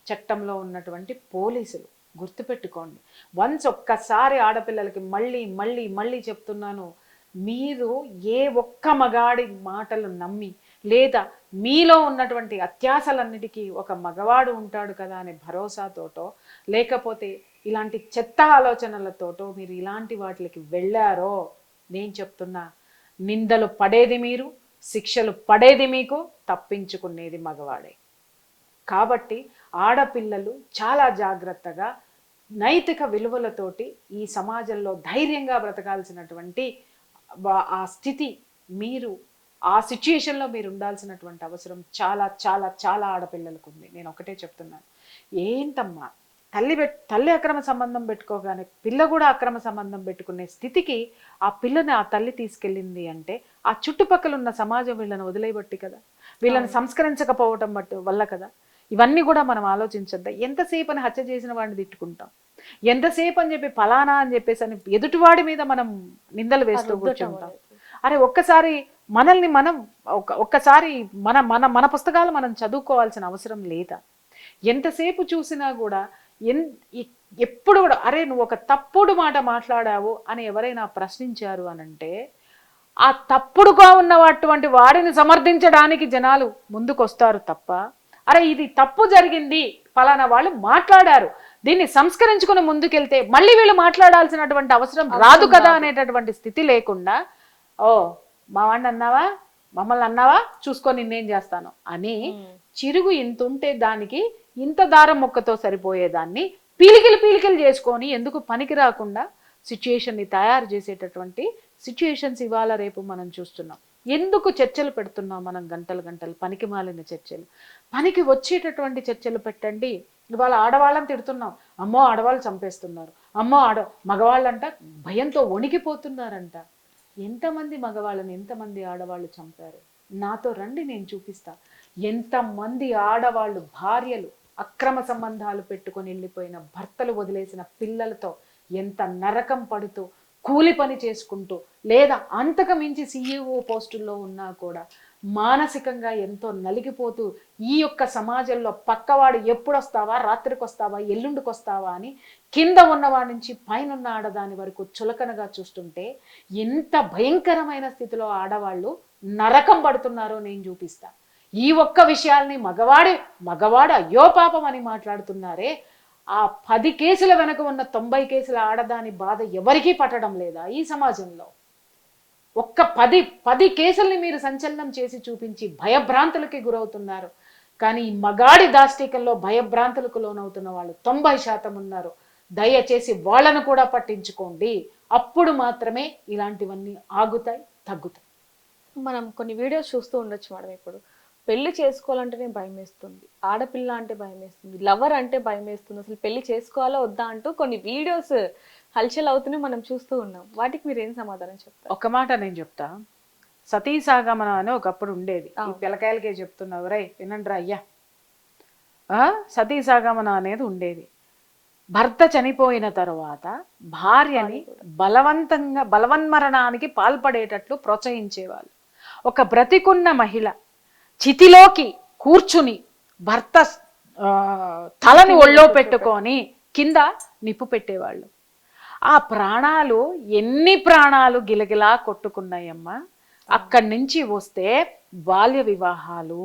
చట్టంలో ఉన్నటువంటి పోలీసులు. గుర్తుపెట్టుకోండి. వన్స్ ఒక్కసారి ఆడపిల్లలకి మళ్ళీ మళ్ళీ మళ్ళీ చెప్తున్నాను, మీరు ఏ ఒక్క మగాడి మాటలు నమ్మి లేదా మీలో ఉన్నటువంటి అత్యాశలన్నిటికీ ఒక మగవాడు ఉంటాడు కదా అనే భరోసాతోటో లేకపోతే ఇలాంటి చెత్త ఆలోచనలతోటో మీరు ఇలాంటి వాటికి వెళ్ళారో, నేను చెప్తున్నా, నిందలు పడేది మీరు, శిక్షలు పడేది మీకు, తప్పించుకునేది మగవాడే. కాబట్టి ఆడపిల్లలు చాలా జాగ్రత్తగా నైతిక విలువలతోటి ఈ సమాజంలో ధైర్యంగా బ్రతకాల్సినటువంటి ఆ స్థితి, మీరు ఆ సిచ్యుయేషన్లో మీరు ఉండాల్సినటువంటి అవసరం చాలా చాలా చాలా ఆడపిల్లలకు ఉంది. నేను ఒకటే చెప్తున్నాను, ఏంటమ్మా తల్లి అక్రమ సంబంధం పెట్టుకోగానే పిల్ల కూడా అక్రమ సంబంధం పెట్టుకునే స్థితికి ఆ పిల్లని ఆ తల్లి తీసుకెళ్ళింది అంటే ఆ చుట్టుపక్కల ఉన్న సమాజం వీళ్ళని వదిలేయబట్టి కదా, వీళ్ళని సంస్కరించకపోవటం వల్ల కదా. ఇవన్నీ కూడా మనం ఆలోచించద్దా? ఎంతసేపు అని హత్య చేసిన వాడిని తిట్టుకుంటాం, ఎంతసేపు అని చెప్పి ఫలానా అని చెప్పేసి అని ఎదుటివాడి మీద మనం నిందలు వేస్తూ కూర్చుంటాం. అరే ఒక్కసారి మనల్ని మనం ఒక్కసారి మన మన మన పుస్తకాలు మనం చదువుకోవాల్సిన అవసరం లేదా? ఎంతసేపు చూసినా కూడా ఎప్పుడు కూడా అరే నువ్వు ఒక తప్పుడు మాట మాట్లాడావు అని ఎవరైనా ప్రశ్నించారు అనంటే ఆ తప్పుడుగా ఉన్నటువంటి వాడిని సమర్థించడానికి జనాలు ముందుకొస్తారు తప్ప, అరే ఇది తప్పు జరిగింది, ఫలానా వాళ్ళు మాట్లాడారు, దీన్ని సంస్కరించుకుని ముందుకెళ్తే మళ్ళీ వీళ్ళు మాట్లాడాల్సినటువంటి అవసరం రాదు కదా అనేటటువంటి స్థితి లేకుండా, ఓ మా వాడిని అన్నావా, మమ్మల్ని అన్నావా, చూసుకొని నిన్నేం చేస్తాను అని చిరుగు ఇంత ఉంటే దానికి ఇంత దారం మొక్కతో సరిపోయేదాన్ని పీలికలు చేసుకొని ఎందుకు పనికి రాకుండా సిచ్యుయేషన్ని తయారు చేసేటటువంటి సిచ్యుయేషన్స్ ఇవాళ రేపు మనం చూస్తున్నాం. ఎందుకు చర్చలు పెడుతున్నాం మనం, గంటలు పనికి మాలిన చర్చలు, పనికి వచ్చేటటువంటి చర్చలు పెట్టండి. ఇవాళ ఆడవాళ్ళని తిడుతున్నాం, అమ్మో ఆడవాళ్ళు చంపేస్తున్నారు, అమ్మో మగవాళ్ళంట భయంతో వణికిపోతున్నారంట. ఎంతమంది మగవాళ్ళని ఎంతమంది ఆడవాళ్ళు చంపారు? నాతో రండి, నేను చూపిస్తా. ఎంతమంది ఆడవాళ్ళు భార్యలు అక్రమ సంబంధాలు పెట్టుకొని వెళ్ళిపోయిన భర్తలు వదిలేసిన పిల్లలతో ఎంత నరకం పడుతూ కూలి పని చేసుకుంటూ లేదా అంతకు మించి CEO పోస్టుల్లో ఉన్నా కూడా మానసికంగా ఎంతో నలిగిపోతూ ఈ యొక్క సమాజంలో పక్కవాడు ఎప్పుడొస్తావా, రాత్రికి వస్తావా, ఎల్లుండికి వస్తావా అని కింద ఉన్నవాడి నుంచి పైన ఆడదాని వరకు చులకనగా చూస్తుంటే ఎంత భయంకరమైన స్థితిలో ఆడవాళ్ళు నరకం పడుతున్నారో నేను చూపిస్తా. ఈ ఒక్క విషయాల్ని మగవాడు అయ్యో పాపం అని మాట్లాడుతున్నారే, ఆ 10 కేసుల వెనక ఉన్న 90 కేసుల ఆడదాని బాధ ఎవరికీ పట్టడం లేదా ఈ సమాజంలో? ఒక్క 10 కేసుల్ని మీరు సంచలనం చేసి చూపించి భయభ్రాంతులకి గురవుతున్నారు. కానీ ఈ మగాడి దాష్టికంలో భయభ్రాంతులకు లోనవుతున్న వాళ్ళు 90% ఉన్నారు. దయచేసి వాళ్ళను కూడా పట్టించుకోండి. అప్పుడు మాత్రమే ఇలాంటివన్నీ ఆగుతాయి, తగ్గుతాయి. మనం కొన్ని వీడియోస్ చూస్తూ ఉండొచ్చు మేడం. ఇప్పుడు పెళ్లి చేసుకోవాలంటేనే భయం వేస్తుంది, ఆడపిల్ల అంటే భయం వేస్తుంది, లవర్ అంటే భయం వేస్తుంది, అసలు పెళ్లి చేసుకోవాలా వద్దా అంటూ కొన్ని వీడియోస్ హల్చల్ అవుతూనే మనం చూస్తూ ఉన్నాం. వాటికి మీరు ఏం సమాధానం చెప్తారు? ఒక మాట నేను చెప్తా, సతీ సాగమనం అని ఒకప్పుడు ఉండేది. ఈ పిల్లకాయలకే చెప్తున్నావు రై, వినండి రా అయ్యా. సతీ సాగమనం అనేది ఉండేది. భర్త చనిపోయిన తరువాత భార్యని బలవన్మరణానికి పాల్పడేటట్లు ప్రోత్సహించేవాళ్ళు. ఒక బ్రతికున్న మహిళ చితిలోకి కూర్చుని భర్త తలని ఒళ్ళో పెట్టుకొని కింద నిప్పు పెట్టేవాళ్ళు. ఆ ప్రాణాలు ఎన్ని ప్రాణాలు గిలగిలా కొట్టుకున్నాయమ్మా. అక్కడి నుంచి వస్తే బాల్య వివాహాలు,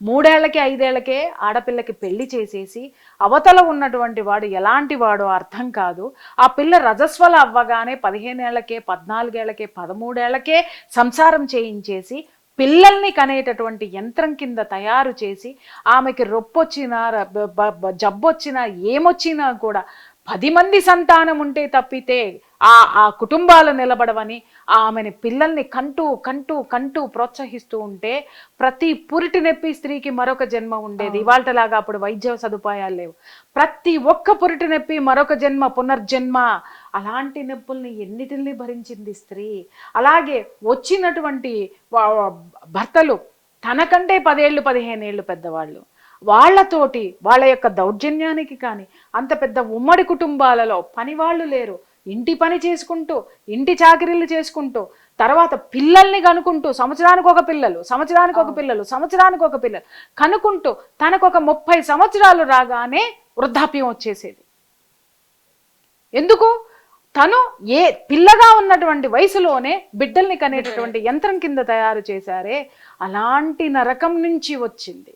3 ఏళ్లకి 5 ఏళ్లకే ఆడపిల్లకి పెళ్లి చేసేసి అవతల ఉన్నటువంటి వాడు ఎలాంటి వాడో అర్థం కాదు. ఆ పిల్ల రజస్వల అవ్వగానే 15 ఏళ్లకే 14 ఏళ్లకే 13 ఏళ్లకే సంసారం చేయించేసి పిల్లల్ని కనేటటువంటి యంత్రం కింద తయారు చేసి ఆమెకి రొప్పొచ్చినా జబ్బొచ్చినా ఏమొచ్చినా కూడా 10 మంది సంతానం ఉంటే తప్పితే ఆ కుటుంబాలు నిలబడవని ఆమెని పిల్లల్ని కంటూ కంటూ కంటూ ప్రోత్సహిస్తూ ఉంటే ప్రతి పురిటి నొప్పి స్త్రీకి మరొక జన్మ ఉండేది. ఇవాళలాగా అప్పుడు వైద్య సదుపాయాలు లేవు. ప్రతి ఒక్క పురిటి నొప్పి మరొక జన్మ, పునర్జన్మ. అలాంటి నొప్పుల్ని ఎన్నిటిని భరించింది స్త్రీ. అలాగే వచ్చినటువంటి భర్తలు తనకంటే 10 ఏళ్ళు 15 ఏళ్ళు పెద్దవాళ్ళు, వాళ్ళతోటి వాళ్ళ యొక్క దౌర్జన్యానికి కానీ అంత పెద్ద ఉమ్మడి కుటుంబాలలో పని వాళ్ళు లేరు. ఇంటి పని చేసుకుంటూ ఇంటి చాకరీలు చేసుకుంటూ తర్వాత పిల్లల్ని కనుకుంటూ సంవత్సరానికి ఒక పిల్లలు కనుకుంటూ తనకు ఒక 30 సంవత్సరాలు రాగానే వృద్ధాప్యం వచ్చేసేది. ఎందుకు? తను పిల్లగా ఉన్నటువంటి వయసులోనే బిడ్డల్ని కనేటటువంటి యంత్రం కింద తయారు చేశారే, అలాంటి నరకం నుంచి వచ్చింది.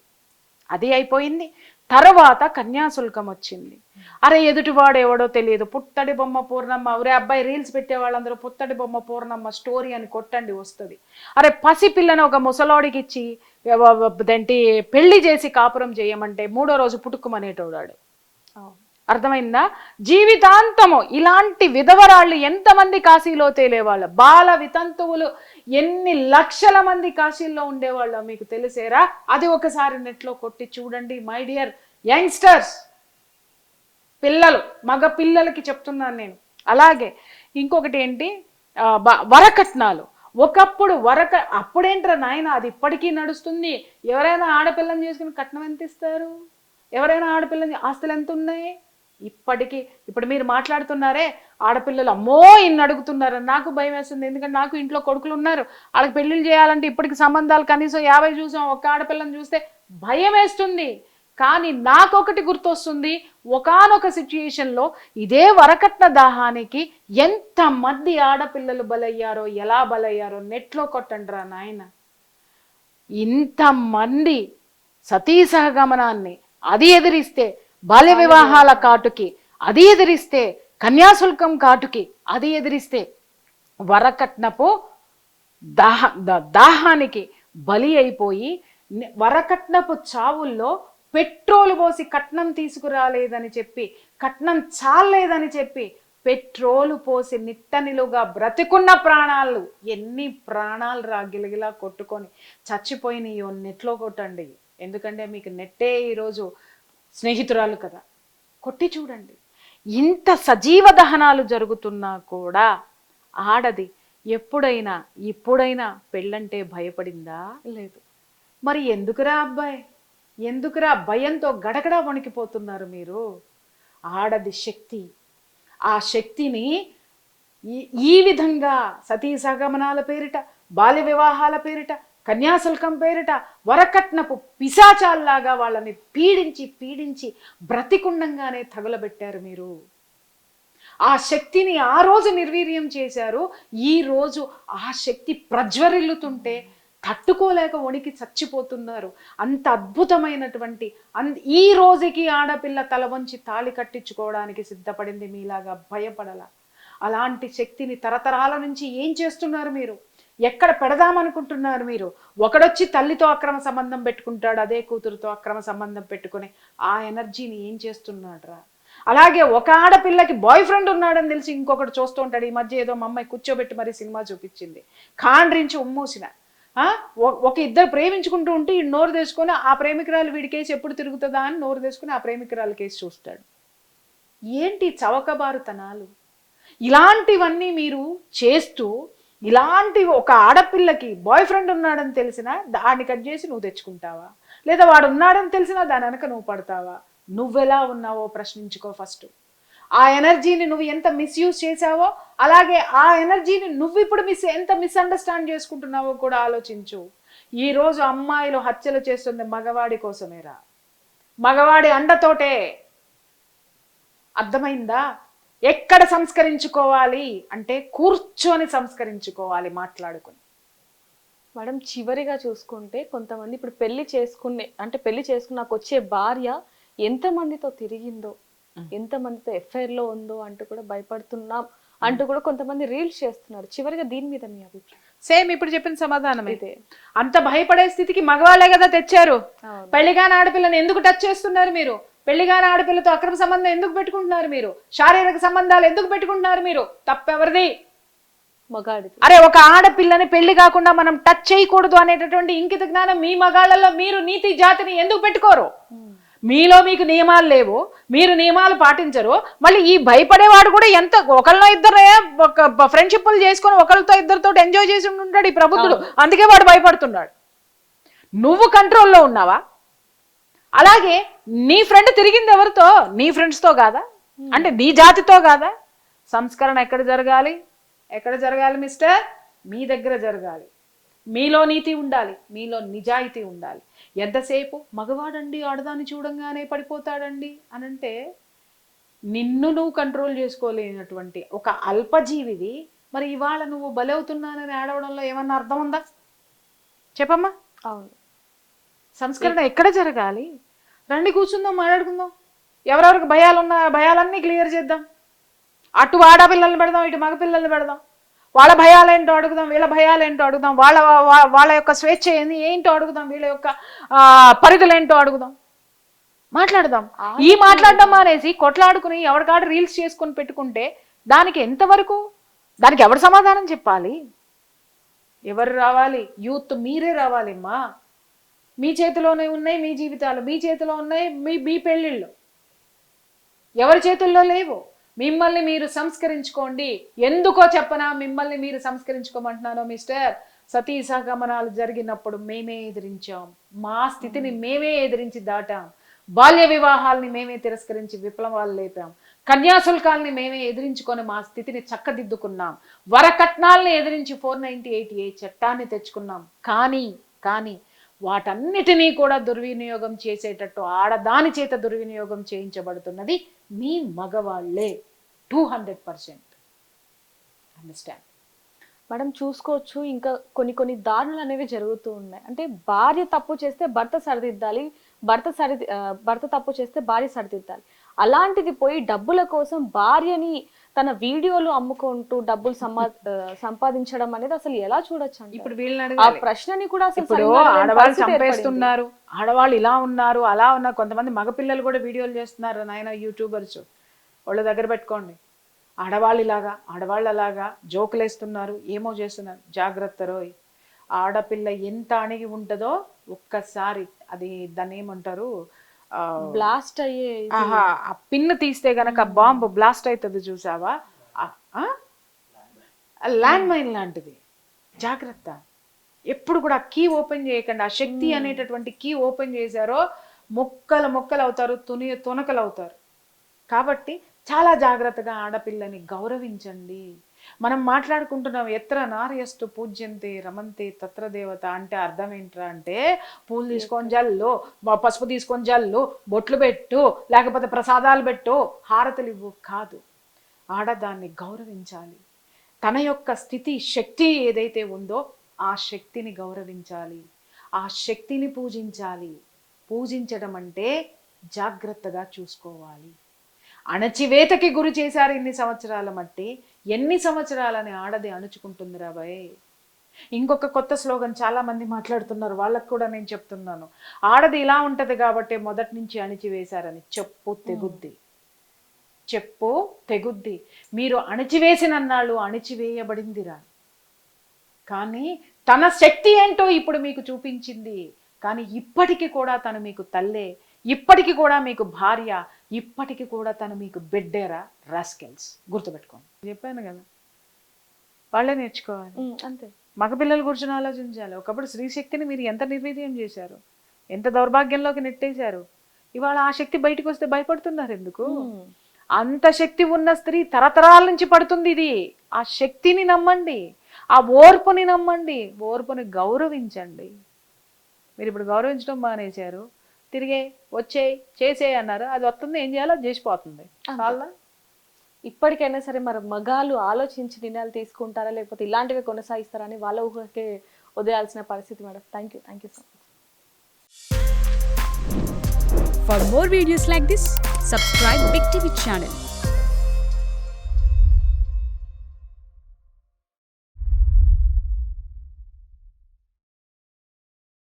అది అయిపోయింది. తర్వాత కన్యాశుల్కం వచ్చింది. అరే ఎదుటివాడు ఎవడో తెలియదు, పుత్తడి బొమ్మ పూర్ణమ్మ, ఒరే అబ్బాయి రీల్స్ పెట్టే వాళ్ళందరూ పుత్తడి బొమ్మ పూర్ణమ్మ స్టోరీ అని కొట్టండి వస్తుంది. అరే పసిపిల్లని ఒక ముసలోడికి ఇచ్చి దేంటి పెళ్లి చేసి కాపురం చేయమంటే 3వ రోజు పుట్టుకుమనేటోడాడు. అర్థమైందా? జీవితాంతము ఇలాంటి విధవరాళ్ళు ఎంతమంది కాశీలో తేలేవాళ్ళు, బాల వితంతువులు ఎన్ని లక్షల మంది కాశీల్లో ఉండేవాళ్ళు మీకు తెలిసేరా? అది ఒకసారి నెట్లో కొట్టి చూడండి మై డియర్ యంగ్స్టర్స్, పిల్లలు, మగ పిల్లలకి చెప్తున్నాను నేను. అలాగే ఇంకొకటి ఏంటి, వరకట్నాలు. ఒకప్పుడు అప్పుడేంట్రా నాయన, అది ఇప్పటికీ నడుస్తుంది. ఎవరైనా ఆడపిల్లని చేసుకుని కట్నం ఎంత ఇస్తారు? ఎవరైనా ఆడపిల్లని ఆస్తులు ఎంత ఉన్నాయి? ఇప్పటికీ ఇప్పుడు మీరు మాట్లాడుతున్నారే ఆడపిల్లలు, అమ్మో ఇన్ని అడుగుతున్నారు. నాకు భయం వేస్తుంది. ఎందుకంటే నాకు ఇంట్లో కొడుకులు ఉన్నారు. వాళ్ళకి పెళ్లిళ్ళు చేయాలంటే ఇప్పటికి సంబంధాలు కనీసం 50 చూసాం. ఒక్క ఆడపిల్లని చూస్తే భయం వేస్తుంది. కానీ నాకొకటి గుర్తొస్తుంది, ఒకానొక సిచ్యుయేషన్లో ఇదే వరకట్న దాహానికి ఎంతమంది ఆడపిల్లలు బలయ్యారో, ఎలా బలయ్యారో నెట్లో కొట్టండిరా నాయన. ఇంతమంది సతీ సహగమనాన్ని అది ఎదిరిస్తే, బాల్య వివాహాల కాటుకి అది ఎదిరిస్తే, కన్యాశుల్కం కాటుకి అది ఎదిరిస్తే, వరకట్నపు దాహానికి బలి అయిపోయి వరకట్నపు చావుల్లో పెట్రోల్ పోసి కట్నం తీసుకురాలేదని చెప్పి, కట్నం చాలేదని చెప్పి పెట్రోలు పోసి నిట్టనిలుగా బ్రతికున్న ప్రాణాలు, ఎన్ని ప్రాణాలు గిలగిలా కొట్టుకొని చచ్చిపోయినాయో నెట్లో కొట్టండి. ఎందుకంటే మీకు నెట్టే ఈరోజు స్నేహితురాలు కదా, కొట్టి చూడండి. ఇంత సజీవ దహనాలు జరుగుతున్నా కూడా ఆడది ఎప్పుడైనా ఇప్పుడైనా పెళ్ళంటే భయపడిందా? లేదు. మరి ఎందుకురా అబ్బాయి, ఎందుకురా భయంతో గడగడా వణికిపోతున్నారు మీరు? ఆడది శక్తి. ఆ శక్తిని ఈ విధంగా సతీ సగమనాల పేరిట, బాల్య వివాహాల పేరిట, కన్యాశుల్కం పేరిట, వరకట్నపు పిశాచాల్లాగా వాళ్ళని పీడించి పీడించి బ్రతికుండంగానే తగులబెట్టారు మీరు. ఆ శక్తిని ఆ రోజు నిర్వీర్యం చేశారు. ఈ రోజు ఆ శక్తి ప్రజ్వరిల్లుతుంటే తట్టుకోలేక వణికి చచ్చిపోతున్నారు. అంత అద్భుతమైనటువంటి ఈ రోజుకి ఆడపిల్ల తల వంచి తాళి కట్టించుకోవడానికి సిద్ధపడింది, మీలాగా భయపడలా. అలాంటి శక్తిని తరతరాల నుంచి ఏం చేస్తున్నారు మీరు? ఎక్కడ పెడదామనుకుంటున్నారు మీరు? ఒకడొచ్చి తల్లితో అక్రమ సంబంధం పెట్టుకుంటాడు, అదే కూతురుతో అక్రమ సంబంధం పెట్టుకుని ఆ ఎనర్జీని ఏం చేస్తున్నాడు రా? అలాగే ఒక ఆడపిల్లకి బాయ్ ఫ్రెండ్ ఉన్నాడని తెలిసి ఇంకొకటి చూస్తూ ఉంటాడు. ఈ మధ్య ఏదో మా అమ్మాయి కూర్చోబెట్టి మరీ సినిమా చూపించింది, కాండ్రించి ఉమ్మూసిన. ఒక ఇద్దరు ప్రేమించుకుంటూ ఉంటే ఈ నోరు తెచ్చుకొని ఆ ప్రేమికురాలు వీడి కేసు ఎప్పుడు తిరుగుతుందా అని నోరు తెచ్చుకొని ఆ ప్రేమికురాలు కేసు చూస్తాడు. ఏంటి చవకబారుతనాలు? ఇలాంటివన్నీ మీరు చేస్తూ, ఇలాంటి ఒక ఆడపిల్లకి బాయ్ ఫ్రెండ్ ఉన్నాడని తెలిసినా దాన్ని కట్ చేసి నువ్వు తెచ్చుకుంటావా? లేదా వాడు ఉన్నాడని తెలిసినా దాని వెనక నువ్వు పడతావా? నువ్వెలా ఉన్నావో ప్రశ్నించుకో ఫస్ట్. ఆ ఎనర్జీని నువ్వు ఎంత మిస్యూజ్ చేసావో, అలాగే ఆ ఎనర్జీని నువ్వు ఇప్పుడు ఎంత మిస్అండర్స్టాండ్ చేసుకుంటున్నావో కూడా ఆలోచించు. ఈ రోజు అమ్మాయిలు హత్యలు చేస్తుంది మగవాడి కోసమేరా, మగవాడి అండతోటే. అర్థమైందా? ఎక్కడ సంస్కరించుకోవాలి అంటే కూర్చొని సంస్కరించుకోవాలి, మాట్లాడుకొని. మేడం చివరిగా చూసుకుంటే కొంతమంది ఇప్పుడు పెళ్లి చేసుకున్నాక వచ్చే భార్య ఎంతమందితో తిరిగిందో, ఎంతమందితో ఎఫ్ఐఆర్ లో ఉందో అంటూ కూడా భయపడుతున్నాం అంటూ కూడా కొంతమంది రీల్స్ చేస్తున్నారు. చివరిగా దీని మీద మీ అభిప్రాయం? సేమ్ ఇప్పుడు చెప్పిన సమాధానం ఇదే. అంత భయపడే స్థితికి మగవాళ్ళే కదా తెచ్చారు. అవును. పెళ్లిగాని ఆడపిల్లని ఎందుకు టచ్ చేస్తున్నారు మీరు? పెళ్లిగాని ఆడపిల్లతో అక్రమ సంబంధం ఎందుకు పెట్టుకుంటున్నారు మీరు? శారీరక సంబంధాలు ఎందుకు పెట్టుకుంటున్నారు మీరు? తప్పెవరిది? మగాడిది. అరే, ఒక ఆడపిల్లని పెళ్లి కాకుండా మనం టచ్ చేయకూడదు అనేటటువంటి ఇంకిత జ్ఞానం మీ మగాళ్ళలో మీరు నీతి జాతిని ఎందుకు పెట్టుకోరు? మీలో మీకు నియమాలు లేవు, మీరు నియమాలు పాటించరు. మళ్ళీ ఈ భయపడేవాడు కూడా ఎంత ఒకళ్ళ ఇద్దరే ఫ్రెండ్షిప్లు చేసుకొని ఒకరితో ఇద్దరితో ఎంజాయ్ చేసి ఉంటాడు ఈ ప్రబుద్ధుడు. అందుకే వాడు భయపడుతున్నాడు. నువ్వు కంట్రోల్లో ఉన్నావా? అలాగే నీ ఫ్రెండ్ తిరిగింది ఎవరితో? నీ ఫ్రెండ్స్తో కాదా? అంటే నీ జాతితో కాదా? సంస్కరణ ఎక్కడ జరగాలి? ఎక్కడ జరగాలి మిస్టర్? మీ దగ్గర జరగాలి. మీలో నీతి ఉండాలి, మీలో నిజాయితీ ఉండాలి. ఎంతసేపు మగవాడండి ఆడదాన్ని చూడంగానే పడిపోతాడండి అనంటే నిన్ను నువ్వు కంట్రోల్ చేసుకోలేనటువంటి ఒక అల్పజీవిది మరి ఇవాళ నువ్వు బలవుతున్నానని ఆడవడంలో ఏమన్నా అర్థం ఉందా? చెప్పమ్మా. అవును. సంస్కరణ ఎక్కడ జరగాలి? రండి కూర్చుందాం, మాట్లాడుకుందాం. ఎవరెవరికి భయాలున్నా భయాలన్నీ క్లియర్ చేద్దాం. అటు ఆడపిల్లల్ని పెడదాం, ఇటు మగపిల్లల్ని పెడదాం. వాళ్ళ భయాలేంటో అడుగుదాం, వీళ్ళ భయాలేంటో అడుగుదాం. వాళ్ళ యొక్క స్వేచ్ఛ ఏంటో అడుగుదాం, వీళ్ళ యొక్క పరిధులేంటో అడుగుదాం, మాట్లాడదాం. ఈ మాట్లాడడం మానేసి కొట్లాడుకుని ఎవరికాడు రీల్స్ చేసుకొని పెట్టుకుంటే దానికి ఎంతవరకు? దానికి ఎవరు సమాధానం చెప్పాలి? ఎవరు రావాలి? యూత్ మీరే రావాలి. మీ చేతిలోనే ఉన్నాయి మీ జీవితాలు, మీ చేతిలో ఉన్నాయి మీ పెళ్ళిళ్ళు, ఎవరి చేతుల్లో లేవు. మిమ్మల్ని మీరు సంస్కరించుకోండి. ఎందుకో చెప్పనా మిమ్మల్ని మీరు సంస్కరించుకోమంటున్నాను మిస్టర్? సతీ సహగమనాలు జరిగినప్పుడు మేమే ఎదిరించాం, మా స్థితిని మేమే ఎదిరించి దాటాం. బాల్య వివాహాలని మేమే తిరస్కరించి విప్లవాలు లేపాం. కన్యాశుల్కాలని మేమే ఎదిరించుకొని మా స్థితిని చక్కదిద్దుకున్నాం. వరకట్నాలని ఎదిరించి 498A చట్టాన్ని తెచ్చుకున్నాం. కానీ వాటన్నిటినీ కూడా దుర్వినియోగం చేసేటట్టు ఆడదాని చేత దుర్వినియోగం చేయించబడుతున్నది మీ మగవాళ్లే. 200%. Understand madam? చూసుకోవచ్చు ఇంకా కొన్ని దారుణాలు అనేవి జరుగుతూ ఉన్నాయి. అంటే భార్య తప్పు చేస్తే భర్త సరిదిద్దాలి, భర్త తప్పు చేస్తే భార్య సరిదిద్దాలి. అలాంటిది పోయి డబ్బుల కోసం భార్యని తన వీడియోలు అమ్ముకుంటూ డబ్బులు సంపాదించడం అనేది అసలు ఎలా చూడొచ్చు అంటే ఇప్పుడు వీళ్ళని ఆ ప్రశ్నని కూడా అసలు ఇప్పుడు ఆడవాళ్ళు చంపేస్తున్నారు, ఆడవాళ్ళు ఇలా ఉన్నారు అలా ఉన్నారు. కొంతమంది మగపిల్లలు కూడా వీడియోలు చేస్తున్నారు. నాయన యూట్యూబర్స్ వాళ్ళ దగ్గర పెట్టుకోండి. ఆడవాళ్ళు ఇలాగా, ఆడవాళ్ళు అలాగా జోకులు వేస్తున్నారు, ఏమో చేస్తున్నారు. జాగ్రత్త రోయ్. ఆడపిల్ల ఎంత అణిగి ఉంటుందో ఒక్కసారి అది దాన్ని ఏమంటారు, బ్లాస్ట్ అయ్యే ఆ పిన్ తీస్తే గనక బాంబు బ్లాస్ట్ అవుతుంది చూసావా? ల్యాండ్ మైన్ లాంటిది. జాగ్రత్త. ఎప్పుడు కూడా కీ ఓపెన్ చేయకండి. ఆ శక్తి అనేటటువంటి కీ ఓపెన్ చేశారో మొక్కలు అవుతారు, తునకలు అవుతారు. కాబట్టి చాలా జాగ్రత్తగా ఆడపిల్లని గౌరవించండి. మనం మాట్లాడుకుంటున్నాం ఎత్ర నార్యస్తు పూజ్యంతే రమంతే తత్ర దేవత అంటే అర్థం ఏంట్రా అంటే పూలు తీసుకొని జల్లు, పసుపు తీసుకొని జల్లు, బొట్లు పెట్టు, లేకపోతే ప్రసాదాలు పెట్టు, హారతులు ఇవ్వు కాదు. ఆడదాన్ని గౌరవించాలి. తన యొక్క స్థితి శక్తి ఏదైతే ఉందో ఆ శక్తిని గౌరవించాలి, ఆ శక్తిని పూజించాలి. పూజించడం అంటే జాగ్రత్తగా చూసుకోవాలి. అణచివేతకి గురి చేశారు ఇన్ని సంవత్సరాల మట్టి. ఎన్ని సంవత్సరాలని ఆడది అణుచుకుంటుంది రాబాయ్. ఇంకొక కొత్త స్లోగన్ చాలా మంది మాట్లాడుతున్నారు, వాళ్ళకు కూడా నేను చెప్తున్నాను. ఆడది ఇలా ఉంటది కాబట్టి మొదటి నుంచి అణిచివేశారని. చెప్పు తెగుద్ది. మీరు అణిచివేసినన్నాళ్ళు అణిచివేయబడిందిరా. కానీ తన శక్తి ఏంటో ఇప్పుడు మీకు చూపించింది. కానీ ఇప్పటికీ కూడా తను మీకు తల్లే, ఇప్పటికీ కూడా మీకు భార్య, ఇప్పటికీ కూడా తను మీకు బిడ్డేరా రాస్కెల్స్. గుర్తుపెట్టుకోండి. చెప్పాను కదా, వాళ్ళే నేర్చుకోవాలి. అంతే. మగపిల్లలు కూర్చొని ఆలోచించాలి. ఒకప్పుడు స్త్రీశక్తిని మీరు ఎంత నిర్వీర్యం చేశారు, ఎంత దౌర్భాగ్యంలోకి నెట్టేశారు. ఇవాళ ఆ శక్తి బయటకు వస్తే భయపడుతున్నారు ఎందుకు? అంత శక్తి ఉన్న స్త్రీ తరతరాల నుంచి పడుతుంది ఇది. ఆ శక్తిని నమ్మండి, ఆ ఓర్పుని నమ్మండి, ఓర్పుని గౌరవించండి. మీరు ఇప్పుడు గౌరవించడం మానేశారు, తిరిగే వచ్చే చేసే అన్నారు, అది వస్తుంది, ఏం చేయాలో అది చేసిపోతుంది. చాలా ఇప్పటికైనా సరే మరి మగాళ్ళు ఆలోచించి నిర్ణయాలు తీసుకుంటారా లేకపోతే ఇలాంటివి కొనసాగిస్తారా అని వాళ్ళ ఊహకే వదిలేయాల్సిన పరిస్థితి madam. Thank you so much. For more videos like this, subscribe Big TV channel.